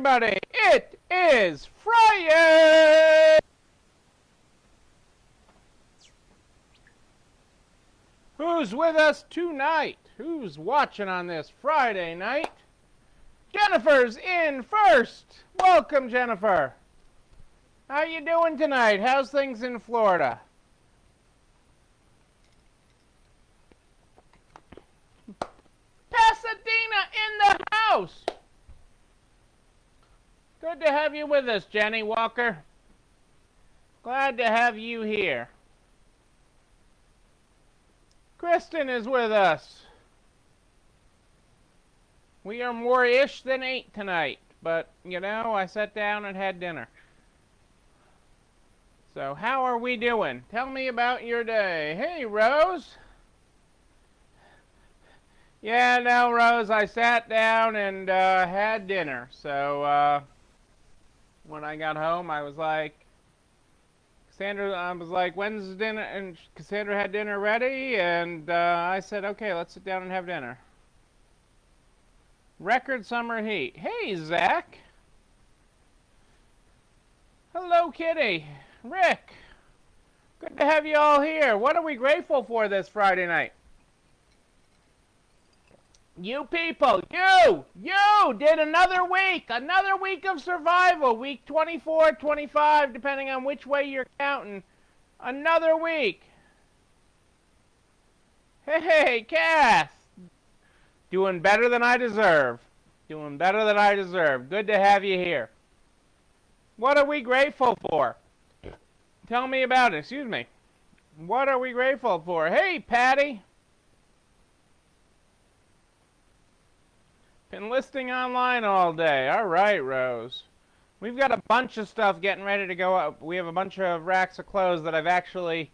everybody. It is Friday! Who's with us tonight? Who's watching on this Friday night? Jennifer's in first. Welcome, Jennifer. How you doing tonight? How's things in Florida? Pasadena in the house. Good to have you with us, Jenny Walker. Glad to have you here. Kristen is with us. We are more-ish than 8 tonight, but, you know, I sat down and had dinner. So, how are we doing? Tell me about your day. Hey, Rose. Yeah, no, Rose, I sat down and had dinner. So, when I got home, I was like, when's dinner? And Cassandra had dinner ready, and I said, okay, let's sit down and have dinner. Record summer heat. Hey, Zach. Hello, Kitty. Rick. Good to have you all here. What are we grateful for this Friday night? You people, you did another week of survival, week 24, 25, depending on which way you're counting. Another week. Hey, Cass. Doing better than I deserve. Doing better than I deserve. Good to have you here. What are we grateful for? Tell me about it. Excuse me. What are we grateful for? Hey, Patty. Been listing online all day. All right, Rose. We've got a bunch of stuff getting ready to go up. We have a bunch of racks of clothes that I've actually,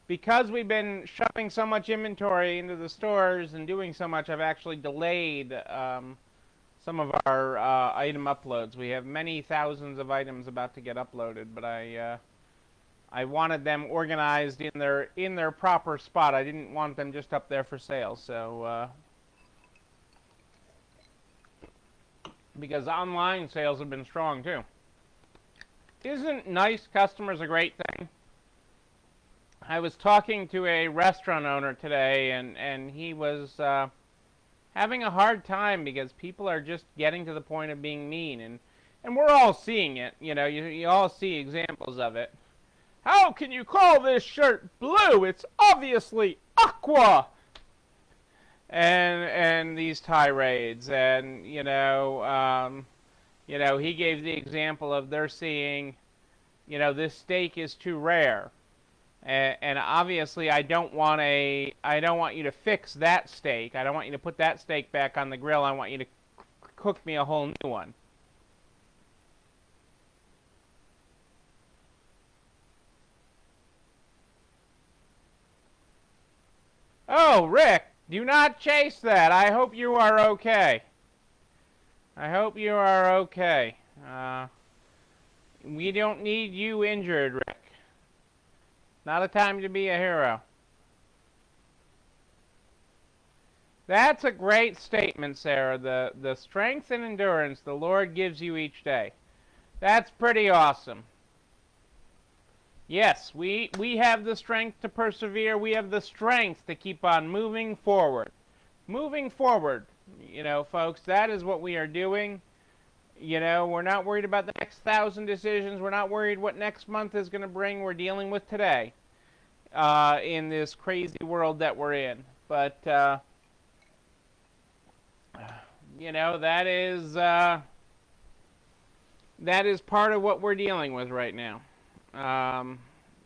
because we've been shoving so much inventory into the stores and doing so much, I've actually delayed some of our item uploads. We have many thousands of items about to get uploaded, but I wanted them organized in their proper spot. I didn't want them just up there for sale. So because online sales have been strong too. Isn't nice customers a great thing? I was talking to a restaurant owner today, and he was having a hard time because people are just getting to the point of being mean, and we're all seeing it. You know, you all see examples of it. How can you call this shirt blue? It's obviously aqua. And these tirades, and you know, he gave the example of they're seeing, you know, this steak is too rare. And obviously, I don't want you to fix that steak. I don't want you to put that steak back on the grill. I want you to cook me a whole new one. Oh, Rick, do not chase that. I hope you are okay. I hope you are okay. We don't need you injured, Rick. Not a time to be a hero. That's a great statement, Sarah. The strength and endurance the Lord gives you each day. That's pretty awesome. Yes, we have the strength to persevere. We have the strength to keep on moving forward. Moving forward, you know, folks, that is what we are doing. You know, we're not worried about the next 1,000 decisions. We're not worried what next month is going to bring. We're dealing with today in this crazy world that we're in. But, you know, that is part of what we're dealing with right now.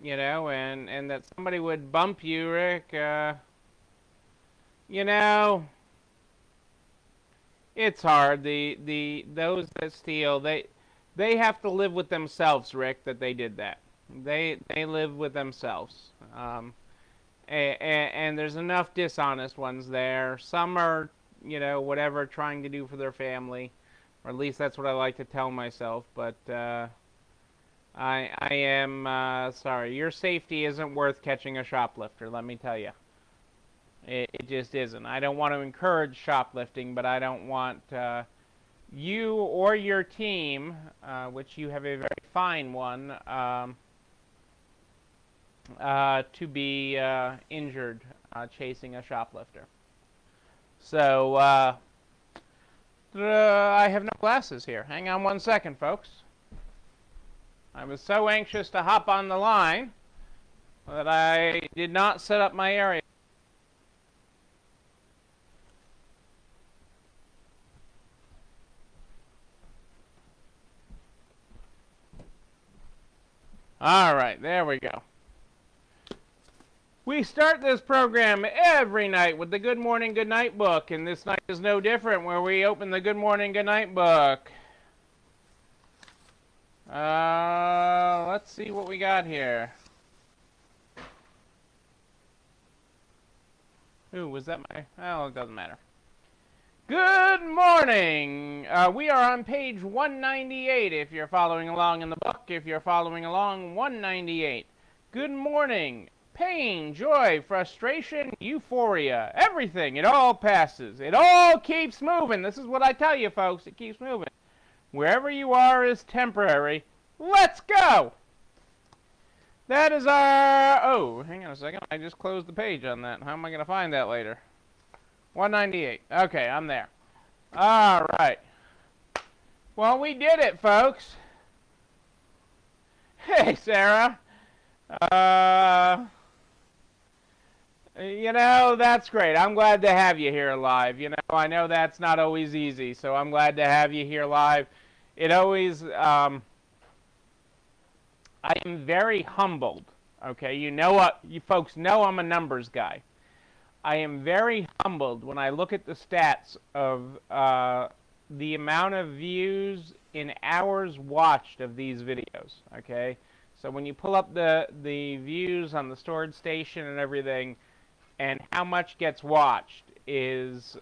You know, and that somebody would bump you, Rick, you know, it's hard. Those that steal, they have to live with themselves, Rick, that they did that. They live with themselves. And there's enough dishonest ones there. Some are, you know, whatever, trying to do for their family, or at least that's what I like to tell myself. But I am sorry. Your safety isn't worth catching a shoplifter, let me tell you. It just isn't. I don't want to encourage shoplifting, but I don't want you or your team, which you have a very fine one, to be injured chasing a shoplifter. So I have no glasses here. Hang on one second, folks. I was so anxious to hop on the line that I did not set up my area. All right, there we go. We start this program every night with the Good Morning, Good Night book, and this night is no different, where we open the Good Morning, Good Night book. Let's see what we got here. Ooh, was that my... Oh, it doesn't matter. Good morning! We are on page 198 if you're following along in the book. If you're following along, 198. Good morning. Pain, joy, frustration, euphoria. Everything. It all passes. It all keeps moving. This is what I tell you, folks. It keeps moving. Wherever you are is temporary. Let's go! That is our... Oh, hang on a second. I just closed the page on that. How am I going to find that later? 198. Okay, I'm there. All right. Well, we did it, folks. Hey, Sarah. You know, that's great. I'm glad to have you here live. You know, I know that's not always easy, so I'm glad to have you here live. It always... I am very humbled. Okay, you know what? You folks know I'm a numbers guy. I am very humbled when I look at the stats of the amount of views in hours watched of these videos, okay? So when you pull up the views on the storage station and everything, and how much gets watched is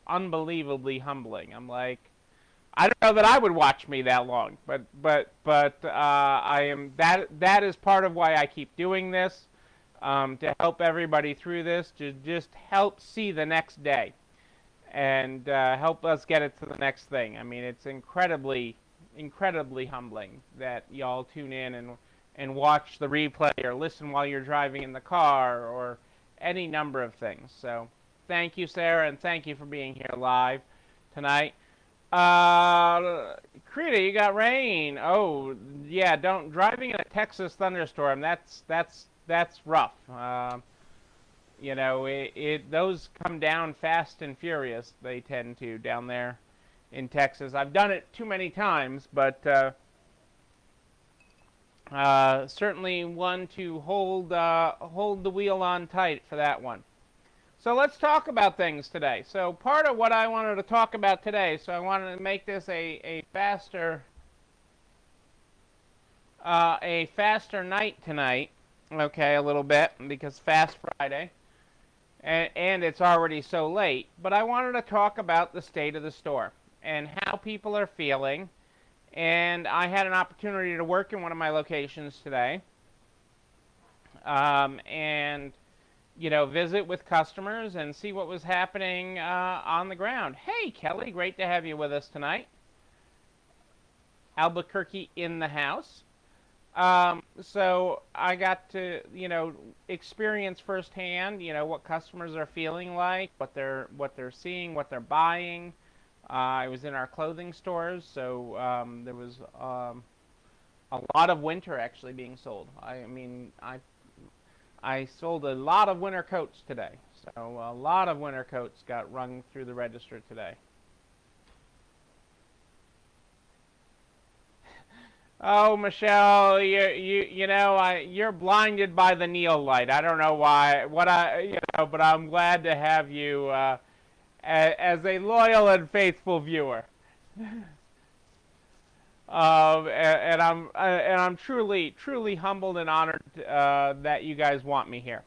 unbelievably humbling. I'm like, I don't know that I would watch me that long, but I am that is part of why I keep doing this. To help everybody through this, to just help see the next day, and help us get it to the next thing. I mean, it's incredibly humbling that y'all tune in and watch the replay or listen while you're driving in the car or any number of things. So thank you, Sarah, and thank you for being here live tonight. Krita, you got rain. Oh, yeah, driving in a Texas thunderstorm, that's rough. You know, those come down fast and furious. They tend to down there in Texas. I've done it too many times, but certainly one to hold the wheel on tight for that one. So let's talk about things today. So part of what I wanted to talk about today, so I wanted to make this a faster night tonight. Okay, a little bit, because Fast Friday, and it's already so late. But I wanted to talk about the state of the store and how people are feeling. And I had an opportunity to work in one of my locations today, and you know, visit with customers and see what was happening on the ground. Hey, Kelly, great to have you with us tonight. Albuquerque in the house. So I got to, you know, experience firsthand, you know, what customers are feeling like, what they're seeing, what they're buying. I was in our clothing stores, so there was a lot of winter actually being sold. I mean, I sold a lot of winter coats today, so a lot of winter coats got rung through the register today. Oh, Michelle, you know, you're blinded by the Neil light. I don't know why, but I'm glad to have you as a loyal and faithful viewer. And I'm truly humbled and honored that you guys want me here.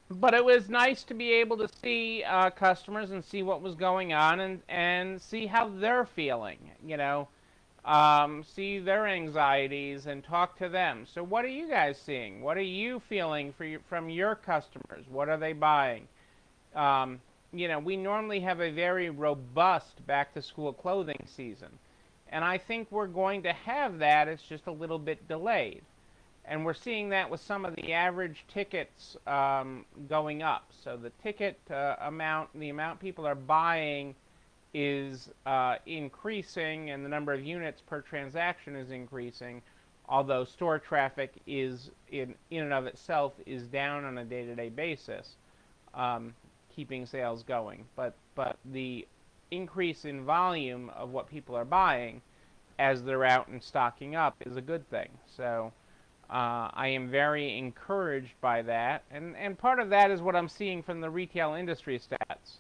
But it was nice to be able to see customers and see what was going on and see how they're feeling, you know, see their anxieties and talk to them. So what are you guys seeing? What are you feeling from your customers? What are they buying? we normally have a very robust back-to-school clothing season. And I think we're going to have that. It's just a little bit delayed. And we're seeing that with some of the average tickets going up. So the ticket amount, the amount people are buying is increasing, and the number of units per transaction is increasing, although store traffic is, in and of itself, is down on a day-to-day basis, keeping sales going. But the increase in volume of what people are buying as they're out and stocking up is a good thing. So I am very encouraged by that. And part of that is what I'm seeing from the retail industry stats.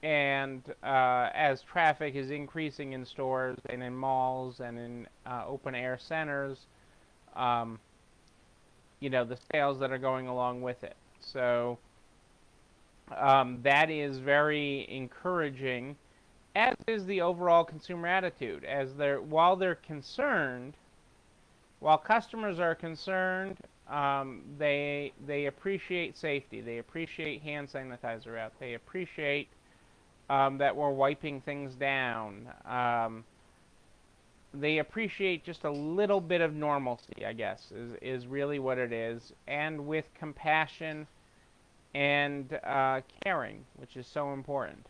As traffic is increasing in stores and in malls and in open air centers, the sales that are going along with it. So that is very encouraging, as is the overall consumer attitude. While customers are concerned, they appreciate safety. They appreciate hand sanitizer out. They appreciate that we're wiping things down. They appreciate just a little bit of normalcy, I guess, is really what it is, and with compassion and caring, which is so important.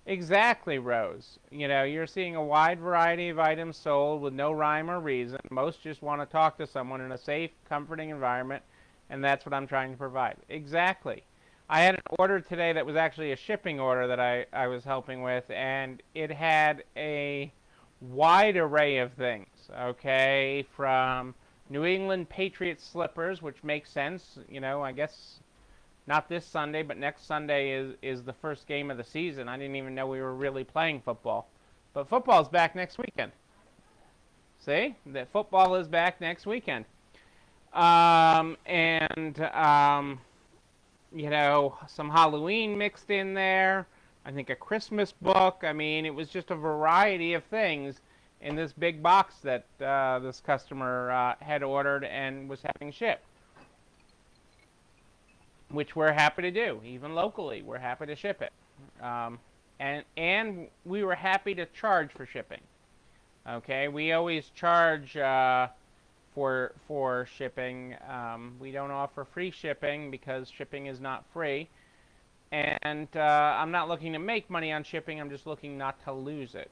Exactly, Rose. You're seeing a wide variety of items sold with no rhyme or reason. Most just want to talk to someone in a safe, comforting environment, and that's what I'm trying to provide. Exactly. I had an order today that was actually a shipping order that I was helping with, and it had a wide array of things, okay, from New England Patriots slippers, which makes sense, I guess not this Sunday, but next Sunday is the first game of the season. I didn't even know we were really playing football. But football's back next weekend. See? That football is back next weekend. Some Halloween mixed in there. I think a Christmas book. I mean, it was just a variety of things in this big box that this customer had ordered and was having shipped, which we're happy to do. Even locally, we're happy to ship it. And we were happy to charge for shipping. Okay, we always charge for shipping. We don't offer free shipping because shipping is not free. And I'm not looking to make money on shipping. I'm just looking not to lose it.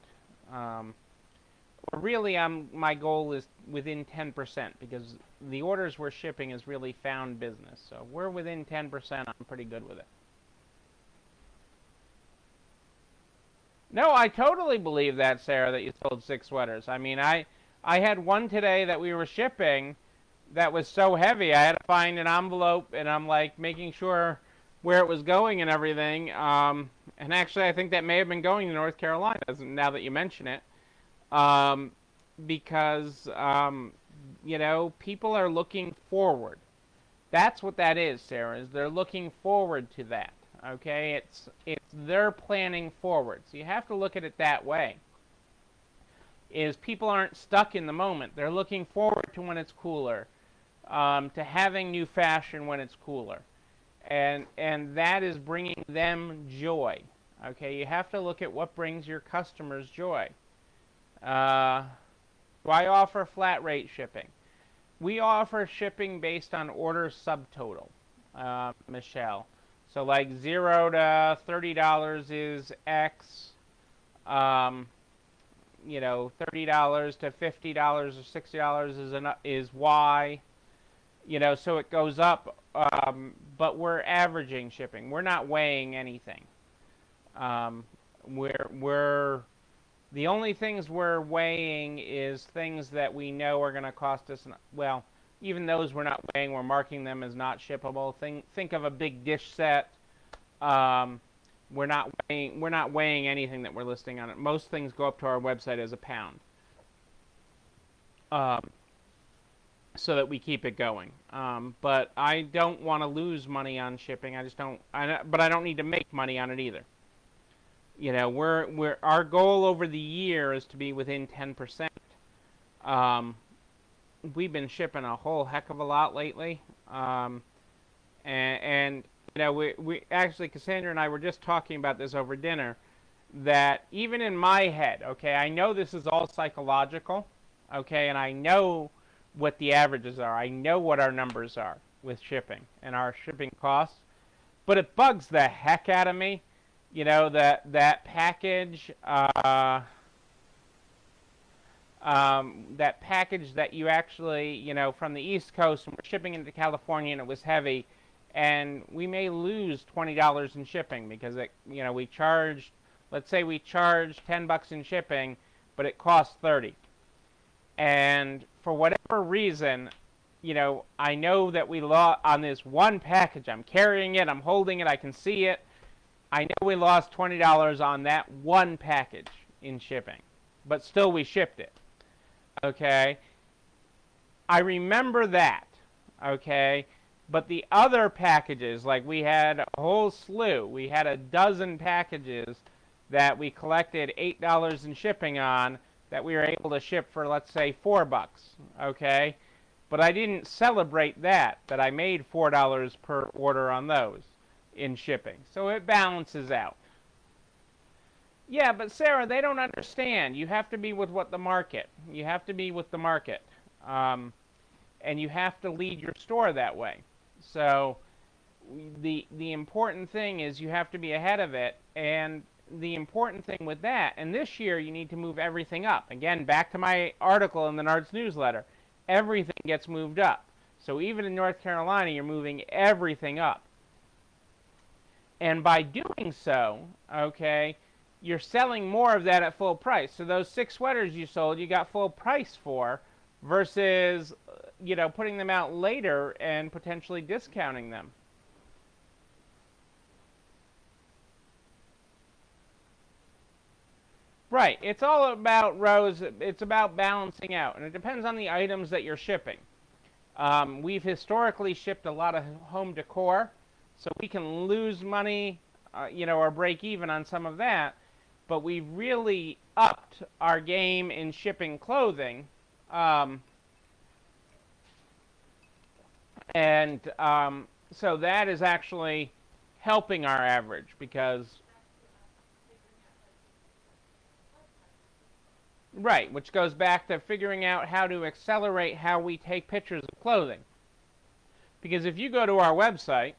Really, my goal is within 10%, because the orders we're shipping is really found business. So we're within 10%. I'm pretty good with it. No, I totally believe that, Sarah, that you sold 6 sweaters. I mean, I had one today that we were shipping that was so heavy, I had to find an envelope, and I'm like making sure where it was going and everything. And actually, I think that may have been going to North Carolina, now that you mention it. Because people are looking forward. That's what that is, Sarah, is they're looking forward to that. Okay, it's they're planning forward. So you have to look at it that way. Is people aren't stuck in the moment. They're looking forward to when it's cooler, to having new fashion when it's cooler. And that is bringing them joy. Okay, you have to look at what brings your customers joy. Do I offer flat rate shipping? We offer shipping based on order subtotal, Michelle. So like $0 to $30 is X. $30 to $50 or $60 is Y. So it goes up. But we're averaging shipping. We're not weighing anything. We're the only things we're weighing is things that we know are going to cost us. Well, even those we're not weighing. We're marking them as not shippable. Think of a big dish set. We're not weighing anything that we're listing on it. Most things go up to our website as a pound, so that we keep it going. But I don't want to lose money on shipping. I just don't. But I don't need to make money on it either. Our goal over the year is to be within 10%. we've been shipping a whole heck of a lot lately. Um, and you know, we actually, Cassandra and I were just talking about this over dinner, that even in my head, okay, I know this is all psychological, okay, and I know what the averages are. I know what our numbers are with shipping and our shipping costs, but it bugs the heck out of me, you know, that package, that package that you actually, you know, from the East Coast and we're shipping into California and it was heavy, and we may lose $20 in shipping because it, you know, we charged, let's say we charged $10 in shipping, but it costs 30. And for whatever reason, you know, I know that we lost on this one package. I'm carrying it, I'm holding it, I can see it. I know we lost $20 on that one package in shipping, but still we shipped it. Okay, I remember that. Okay, but the other packages, like we had a whole slew, we had a dozen packages that we collected $8 in shipping on that we were able to ship for, let's say, $4. Okay, but I didn't celebrate that I made $4 per order on those in shipping, so it balances out. Yeah, but Sarah, they don't understand. You have to be with what the market. You have to be with the market, and you have to lead your store that way. So the important thing is you have to be ahead of it, and the important thing with that, and this year you need to move everything up. Again, back to my article in the Nards newsletter, everything gets moved up. So even in North Carolina, you're moving everything up. And by doing so, okay, you're selling more of that at full price. So those 6 sweaters you sold, you got full price for, versus, you know, putting them out later and potentially discounting them. Right. It's all about, Rose, it's about balancing out. And it depends on the items that you're shipping. We've historically shipped a lot of home decor, so we can lose money, you know, or break even on some of that. But we've really upped our game in shipping clothing, um, and so that is actually helping our average because, right, which goes back to figuring out how to accelerate how we take pictures of clothing. Because if you go to our website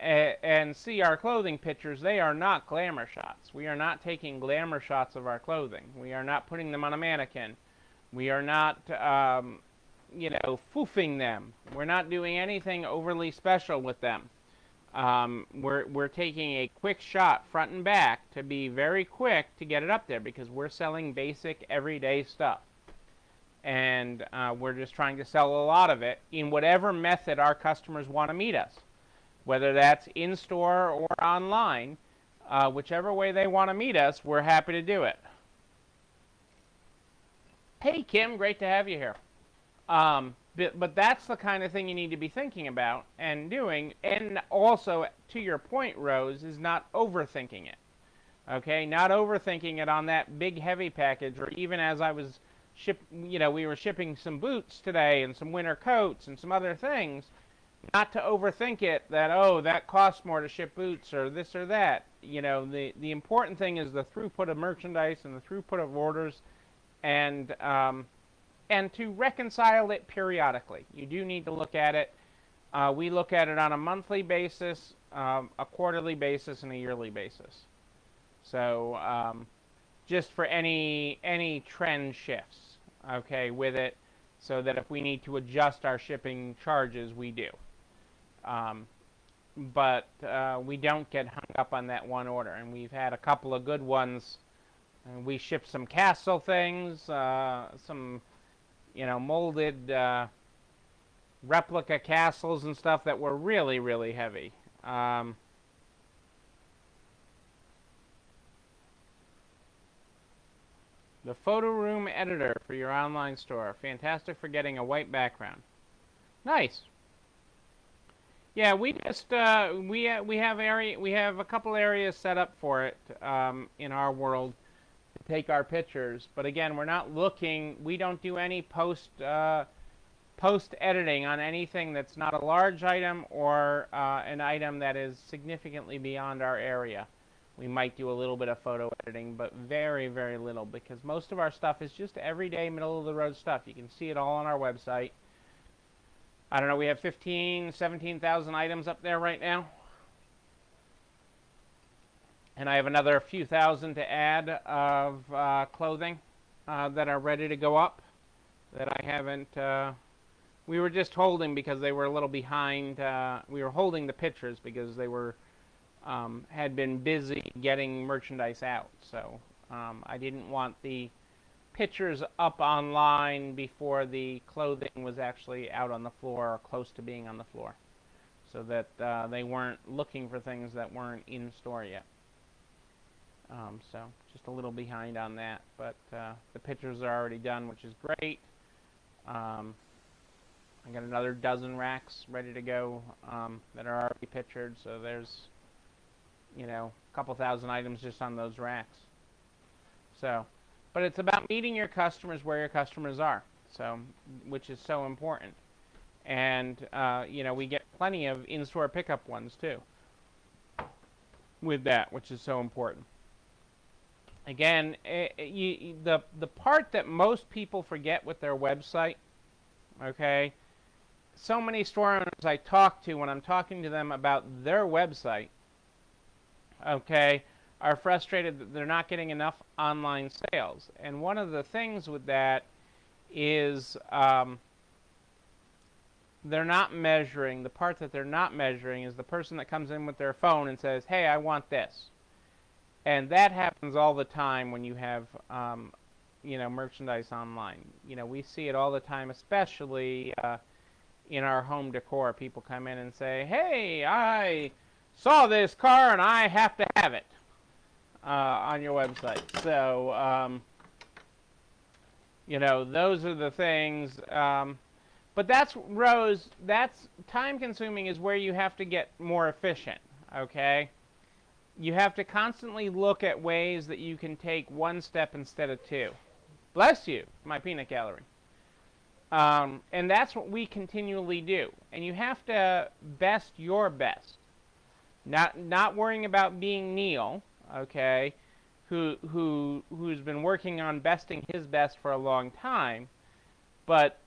and see our clothing pictures, they are not glamour shots. We are not taking glamour shots of our clothing. We are not putting them on a mannequin. We are not, you know, foofing them. We're not doing anything overly special with them. We're taking a quick shot front and back to be very quick to get it up there because we're selling basic everyday stuff. And we're just trying to sell a lot of it in whatever method our customers want to meet us, whether that's in-store or online. Whichever way they want to meet us, we're happy to do it. Hey, Kim, great to have you here. But that's the kind of thing you need to be thinking about and doing. And also, to your point, Rose, is not overthinking it. Okay, not overthinking it on that big heavy package, or even as I was you know, we were shipping some boots today and some winter coats and some other things. Not to overthink it that, oh, that costs more to ship boots or this or that. You know, the important thing is the throughput of merchandise and the throughput of orders, and to reconcile it periodically. You do need to look at it. We look at it on a monthly basis, a quarterly basis, and a yearly basis. So just for any trend shifts, okay, with it, so that if we need to adjust our shipping charges, we do. But we don't get hung up on that one order, and we've had a couple of good ones. We shipped some castle things, some, you know, molded replica castles and stuff that were really, really heavy. The photo room editor for your online store. Fantastic for getting a white background. Nice. Yeah, we just we have a couple areas set up for it in our world to take our pictures. But again, we're not looking. We don't do any post post-editing on anything that's not a large item or an item that is significantly beyond our area. We might do a little bit of photo editing, but very, very little, because most of our stuff is just everyday middle-of-the-road stuff. You can see it all on our website. I don't know, we have 15, 17,000 items up there right now. And I have another few thousand to add of clothing that are ready to go up that I haven't... we were just holding because they were a little behind. We were holding the pictures because they were had been busy getting merchandise out. So I didn't want the pictures up online before the clothing was actually out on the floor or close to being on the floor, so that they weren't looking for things that weren't in store yet. So just a little behind on that, but the pictures are already done, which is great. I got another dozen racks ready to go that are already pictured, so there's, you know, a couple thousand items just on those racks. So, but it's about meeting your customers where your customers are, so, which is so important. And, you know, we get plenty of in-store pickup ones too with that, which is so important. Again, the part that most people forget with their website, okay, so many store owners I talk to when I'm talking to them about their website, okay, are frustrated that they're not getting enough online sales. And one of the things with that is they're not measuring. The part that they're not measuring is the person that comes in with their phone and says, hey, I want this. And that happens all the time when you have you know, merchandise online. You know, we see it all the time, especially in our home decor. People come in and say, hey, I saw this car and I have to have it on your website. So, you know, those are the things. But that's, Rose, that's time consuming is where you have to get more efficient, okay? You have to constantly look at ways that you can take one step instead of two. Bless you, my peanut gallery. And that's what we continually do. And you have to best your best. Not worrying about being Neil, okay, who's been working on besting his best for a long time, but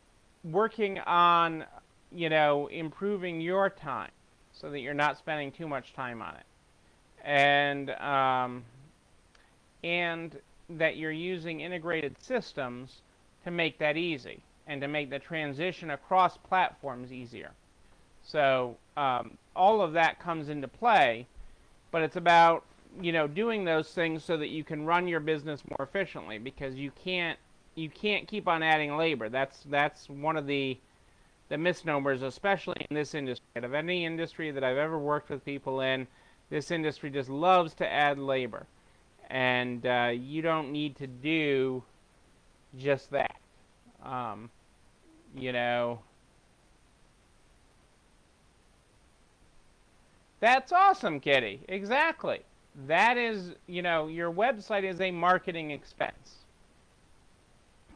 working on, you know, improving your time so that you're not spending too much time on it. And that you're using integrated systems to make that easy and to make the transition across platforms easier. So all of that comes into play, but it's about, you know, doing those things so that you can run your business more efficiently, because you can't keep on adding labor. That's one of the misnomers, especially in this industry. Out of any industry that I've ever worked with people in, this industry just loves to add labor, and you don't need to do just that. You know, that's awesome, Kitty. Exactly. That is, you know, your website is a marketing expense.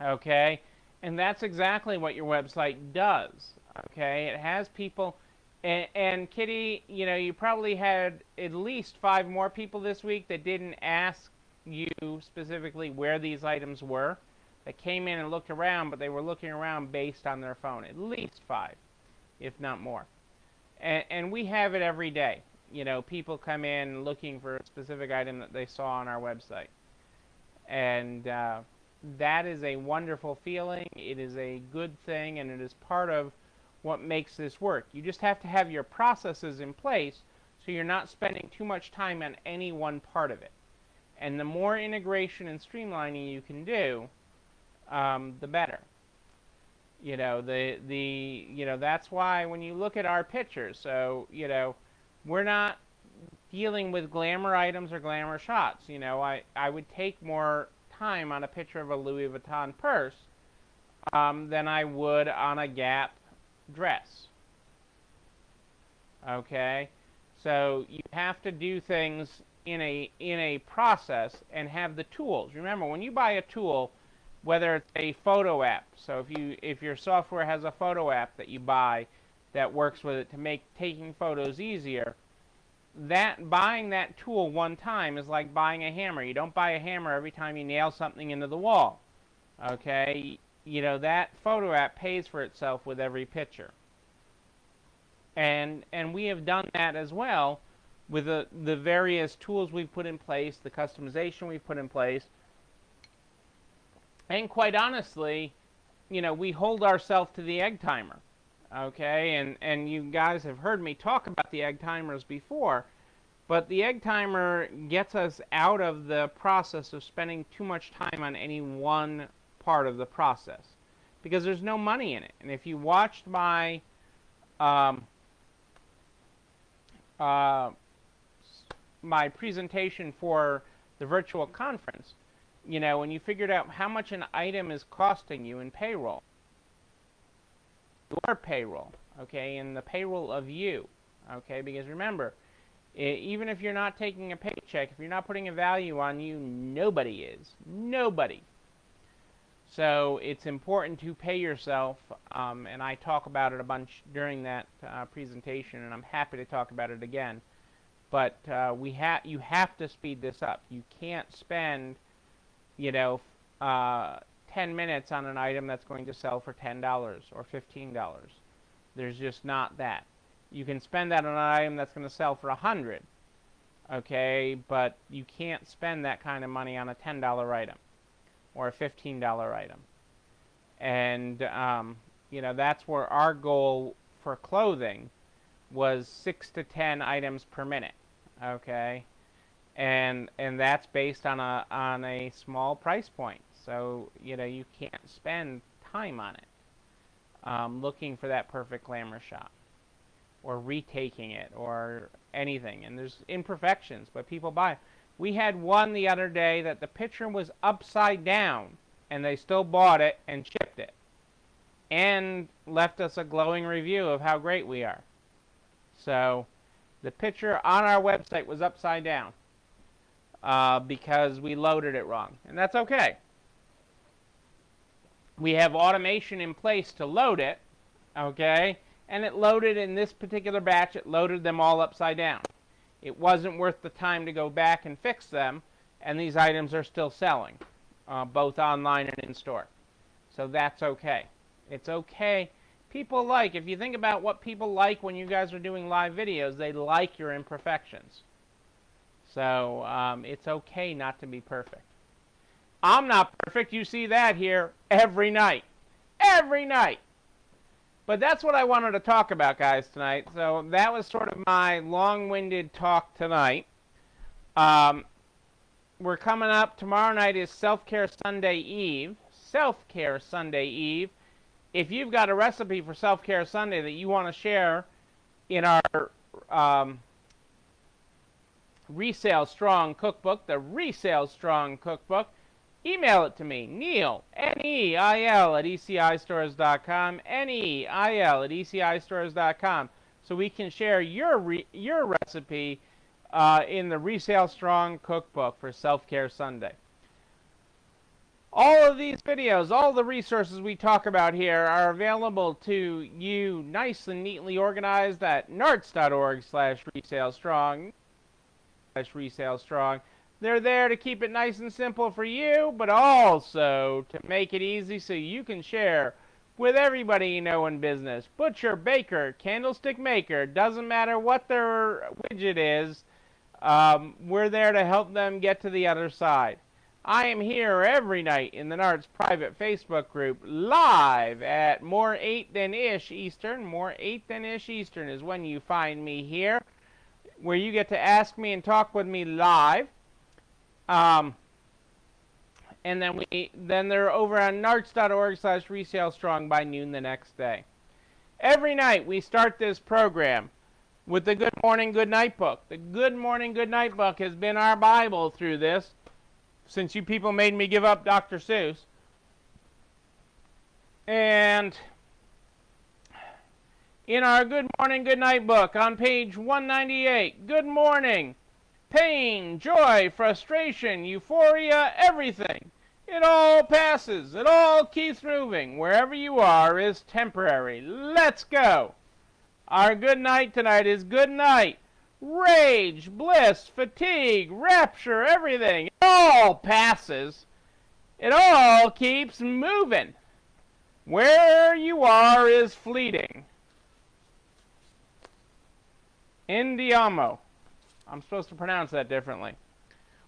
Okay? And that's exactly what your website does. Okay? It has people. And Kitty, you know, you probably had at least 5 more people this week that didn't ask you specifically where these items were. That came in and looked around, but they were looking around based on their phone. At least 5, if not more. And we have it every day. You know, people come in looking for a specific item that they saw on our website. And that is a wonderful feeling. It is a good thing, and it is part of what makes this work. You just have to have your processes in place so you're not spending too much time on any one part of it. And the more integration and streamlining you can do, the better. You know, you know, that's why when you look at our pictures, so, you know, we're not dealing with glamour items or glamour shots. You know, I would take more time on a picture of a Louis Vuitton purse than I would on a Gap dress. Okay? So you have to do things in a process and have the tools. Remember, when you buy a tool, whether it's a photo app. So if your software has a photo app that you buy that works with it to make taking photos easier, buying that tool one time is like buying a hammer. You don't buy a hammer every time you nail something into the wall. Okay? You know, that photo app pays for itself with every picture. And we have done that as well with the various tools we've put in place, the customization we've put in place. And quite honestly, you know, we hold ourselves to the egg timer. Okay, and you guys have heard me talk about the egg timers before, but the egg timer gets us out of the process of spending too much time on any one part of the process, because there's no money in it. And if you watched my my presentation for the virtual conference, you know, when you figured out how much an item is costing you in payroll, your payroll, okay, and the payroll of you, okay, because remember, even if you're not taking a paycheck, if you're not putting a value on you, nobody is. Nobody. So it's important to pay yourself, and I talk about it a bunch during that presentation, and I'm happy to talk about it again. But you have to speed this up. You can't spend, you know, 10 minutes on an item that's going to sell for $10 or $15. There's just not that. You can spend that on an item that's going to sell for $100, okay, but you can't spend that kind of money on a $10 item or a $15 item. And, you know, that's where our goal for clothing was 6 to 10 items per minute, okay, and that's based on a small price point. So, you know, you can't spend time on it looking for that perfect glamour shot or retaking it or anything. And there's imperfections, but people buy. We had one the other day that the picture was upside down, and they still bought it and shipped it and left us a glowing review of how great we are. So the picture on our website was upside down because we loaded it wrong, and that's okay. We have automation in place to load it, okay, and it loaded in this particular batch, it loaded them all upside down. It wasn't worth the time to go back and fix them, and these items are still selling, both online and in store. So that's okay. It's okay. People like, if you think about what people like when you guys are doing live videos, they like your imperfections. So it's okay not to be perfect. I'm not perfect. You see that here every night. Every night. But that's what I wanted to talk about, guys, tonight. So that was sort of my long-winded talk tonight. We're coming up. Tomorrow night is Self-Care Sunday Eve. Self-Care Sunday Eve. If you've got a recipe for Self-Care Sunday that you want to share in our Resale Strong Cookbook, the Resale Strong Cookbook, email it to me, Neil, N-E-I-L, at ECIstores.com, N-E-I-L at ECIstores.com, so we can share your recipe in the Resale Strong Cookbook for Self-Care Sunday. All of these videos, all the resources we talk about here are available to you nice and neatly organized at narts.org/resalestrong. They're there to keep it nice and simple for you, but also to make it easy so you can share with everybody you know in business. Butcher, baker, candlestick maker, doesn't matter what their widget is, we're there to help them get to the other side. I am here every night in the Narts private Facebook group, live at more 8 than ish Eastern. More 8 than ish Eastern is when you find me here, where you get to ask me and talk with me live. And then they're over on narts.org/resalestrong by noon the next day. Every night we start this program with the Good Morning, Good Night book. The Good Morning, Good Night book has been our Bible through this, since you people made me give up Dr. Seuss. And in our Good Morning, Good Night book on page 198, good morning, pain, joy, frustration, euphoria, everything. It all passes. It all keeps moving. Wherever you are is temporary. Let's go. Our good night tonight is good night. Rage, bliss, fatigue, rapture, everything. It all passes. It all keeps moving. Where you are is fleeting. Indiamo. I'm supposed to pronounce that differently.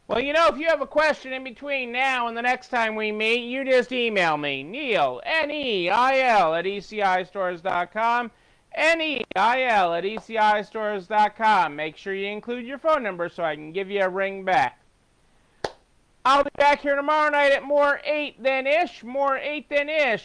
Well, you know, if you have a question in between now and the next time we meet, you just email me, Neil, Neil, at ECIstores.com, Neil at ECIstores.com. Make sure you include your phone number so I can give you a ring back. I'll be back here tomorrow night at more 8 Than Ish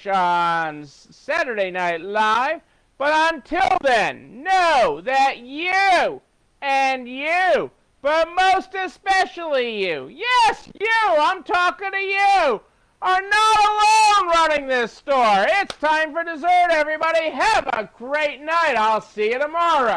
on Saturday Night Live. But until then, know that you and you, but most especially you, yes, you, I'm talking to you, are not alone running this store. It's time for dessert, everybody. Have a great night. I'll see you tomorrow.